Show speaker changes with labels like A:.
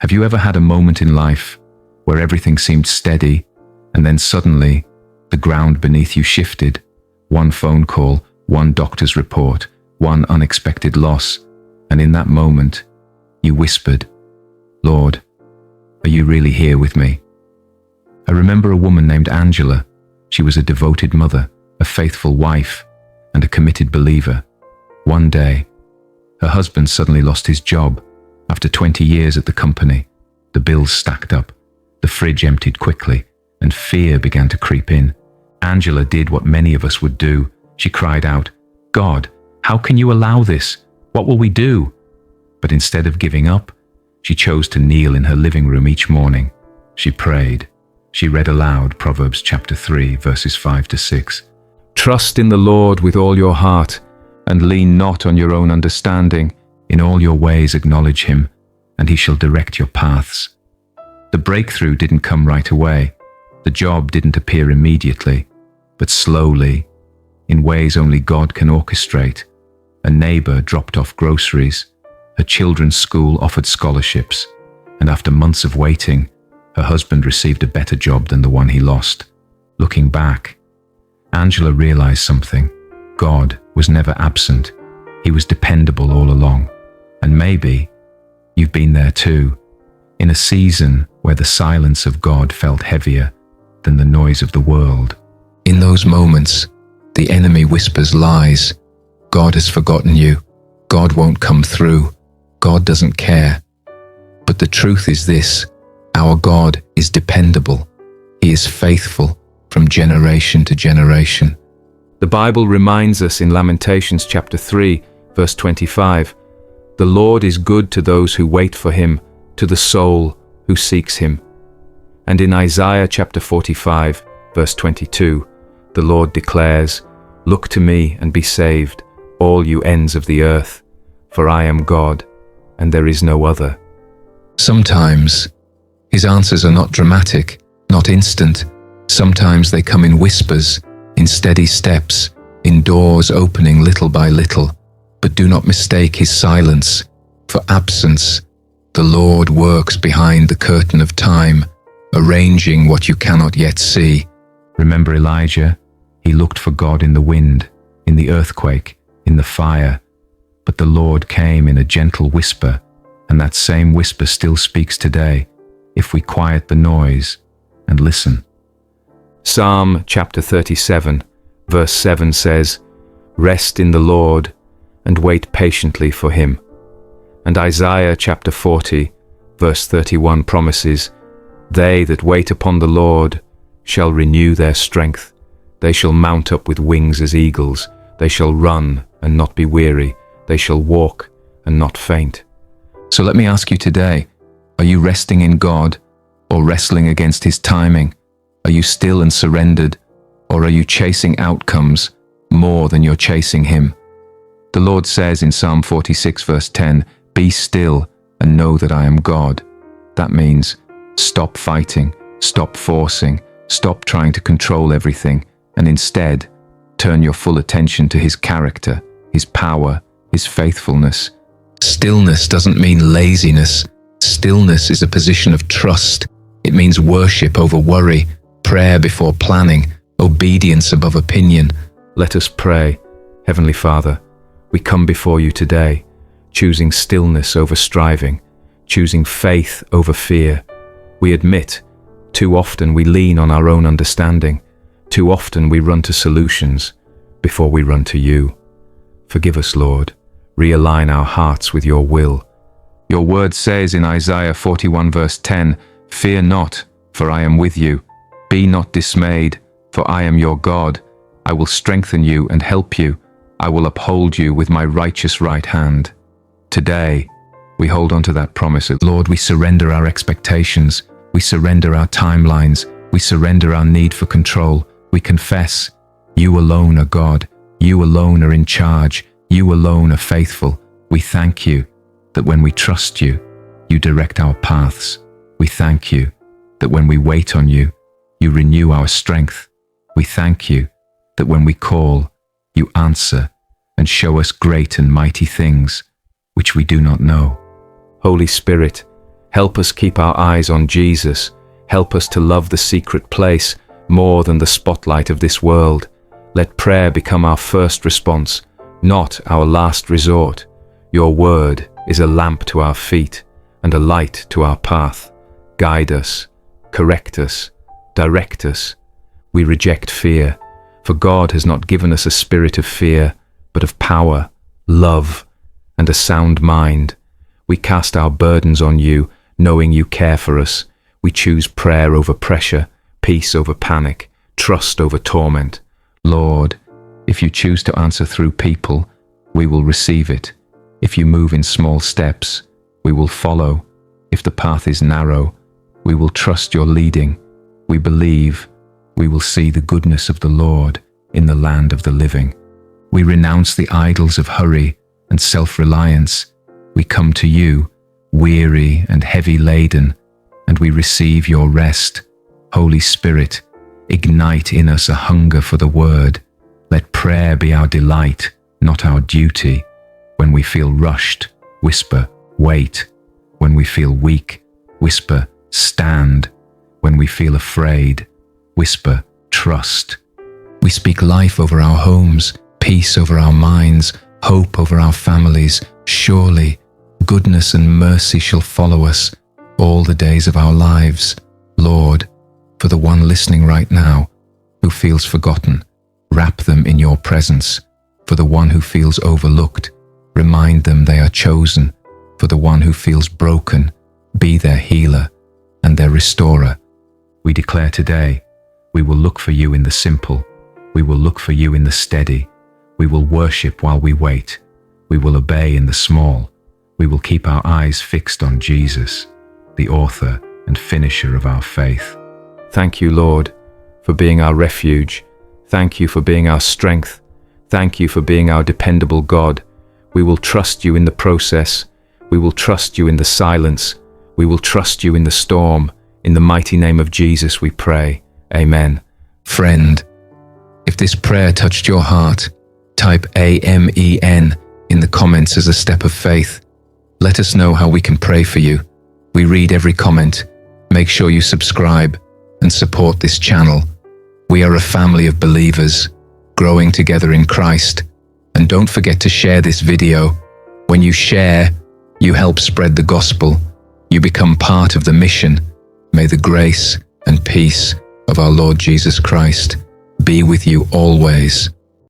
A: Have you ever had a moment in life where everything seemed steady and then suddenly the ground beneath you shifted? One phone call, one doctor's report, one unexpected loss, and in that moment, you whispered, "Lord, are you really here with me?" I remember a woman named Angela. She was a devoted mother, a faithful wife, and a committed believer. One day, her husband suddenly lost his job. After 20 years at the company, the bills stacked up, the fridge emptied quickly, and fear began to creep in. Angela did what many of us would do. She cried out, "God, how can you allow this? What will we do?" But instead of giving up, she chose to kneel in her living room each morning. She prayed. She read aloud Proverbs chapter 3, verses 5 to 6. "Trust in the Lord with all your heart, and lean not on your own understanding. In all your ways acknowledge him, and he shall direct your paths." The breakthrough didn't come right away. The job didn't appear immediately, but slowly, in ways only God can orchestrate. A neighbor dropped off groceries. Her children's school offered scholarships, and after months of waiting, her husband received a better job than the one he lost. Looking back, Angela realized something. God was never absent. He was dependable all along. And maybe you've been there too, in a season where the silence of God felt heavier than the noise of the world. In those moments, the enemy whispers lies. God has forgotten you. God won't come through. God doesn't care. But the truth is this: our God is dependable. He is faithful from generation to generation. The Bible reminds us in Lamentations chapter 3, verse 25, "The Lord is good to those who wait for him, to the soul who seeks him." And in Isaiah chapter 45, verse 22, the Lord declares, "Look to me and be saved, all you ends of the earth, for I am God, and there is no other." Sometimes his answers are not dramatic, not instant. Sometimes they come in whispers, in steady steps, in doors opening little by little. But do not mistake his silence for absence. The Lord works behind the curtain of time, arranging what you cannot yet see. Remember Elijah? He looked for God in the wind, in the earthquake, in the fire. But the Lord came in a gentle whisper, and that same whisper still speaks today, if we quiet the noise and listen. Psalm chapter 37, verse 7 says, "Rest in the Lord and wait patiently for him." And Isaiah chapter 40, verse 31 promises, "They that wait upon the Lord shall renew their strength. They shall mount up with wings as eagles. They shall run and not be weary. They shall walk and not faint." So let me ask you today, are you resting in God or wrestling against his timing? Are you still and surrendered, or are you chasing outcomes more than you're chasing him? The Lord says in Psalm 46 verse 10, "Be still and know that I am God." That means stop fighting, stop forcing, stop trying to control everything, and instead turn your full attention to his character, his power, his faithfulness. Stillness doesn't mean laziness. Stillness is a position of trust. It means worship over worry, prayer before planning, obedience above opinion. Let us pray. Heavenly Father, we come before you today, choosing stillness over striving, choosing faith over fear. We admit, too often we lean on our own understanding. Too often we run to solutions before we run to you. Forgive us, Lord. Realign our hearts with your will. Your word says in Isaiah 41 verse 10, "Fear not, for I am with you. Be not dismayed, for I am your God. I will strengthen you and help you. I will uphold you with my righteous right hand." Today, we hold on to that promise. Lord, we surrender our expectations. We surrender our timelines. We surrender our need for control. We confess, you alone are God. You alone are in charge. You alone are faithful. We thank you that when we trust you, you direct our paths. We thank you that when we wait on you, you renew our strength. We thank you that when we call, you answer and show us great and mighty things which we do not know. Holy Spirit,
B: Help us keep our eyes on Jesus. Help us to love the secret place more than the spotlight of this world. Let prayer become our first response, not our last resort. Your word is a lamp to our feet and a light to our path. Guide us, correct us, direct us. We reject fear, for God has not given us a spirit of fear, but of power, love, and a sound mind. We cast our burdens on you, knowing you care for us. We choose prayer over pressure, peace over panic, trust over torment.
A: Lord, if you choose to answer through people, we will receive it. If you move in small steps, we will follow. If the path is narrow, we will trust your leading. We believe we will see the goodness of the Lord in the land of the living. We renounce the idols of hurry and self-reliance. We come to you, weary and heavy laden, and we receive your rest. Holy Spirit, ignite in us a hunger for the word. Let prayer be our delight, not our duty. When we feel rushed, whisper, wait. When we feel weak, whisper, stand. When we feel afraid, whisper, trust. We speak life over our homes, peace over our minds, hope over our families. Surely, goodness and mercy shall follow us all the days of our lives. Lord, for the one listening right now who feels forgotten, wrap them in your presence. For the one who feels overlooked, remind them they are chosen. For the one who feels broken, be their healer and their restorer. We declare today, we will look for you in the simple. We will look for you in the steady. We will worship while we wait. We will obey in the small. We will keep our eyes fixed on Jesus, the author and finisher of our faith.
B: Thank you, Lord, for being our refuge. Thank you for being our strength. Thank you for being our dependable God. We will trust you in the process. We will trust you in the silence. We will trust you in the storm. In the mighty name of Jesus we pray. Amen.
A: Friend, if this prayer touched your heart, type AMEN in the comments as a step of faith. Let us know how we can pray for you. We read every comment. Make sure you subscribe and support this channel. We are a family of believers, growing together in Christ. And don't forget to share this video. When you share, you help spread the gospel. You become part of the mission. May the grace and peace of our Lord Jesus Christ be with you always.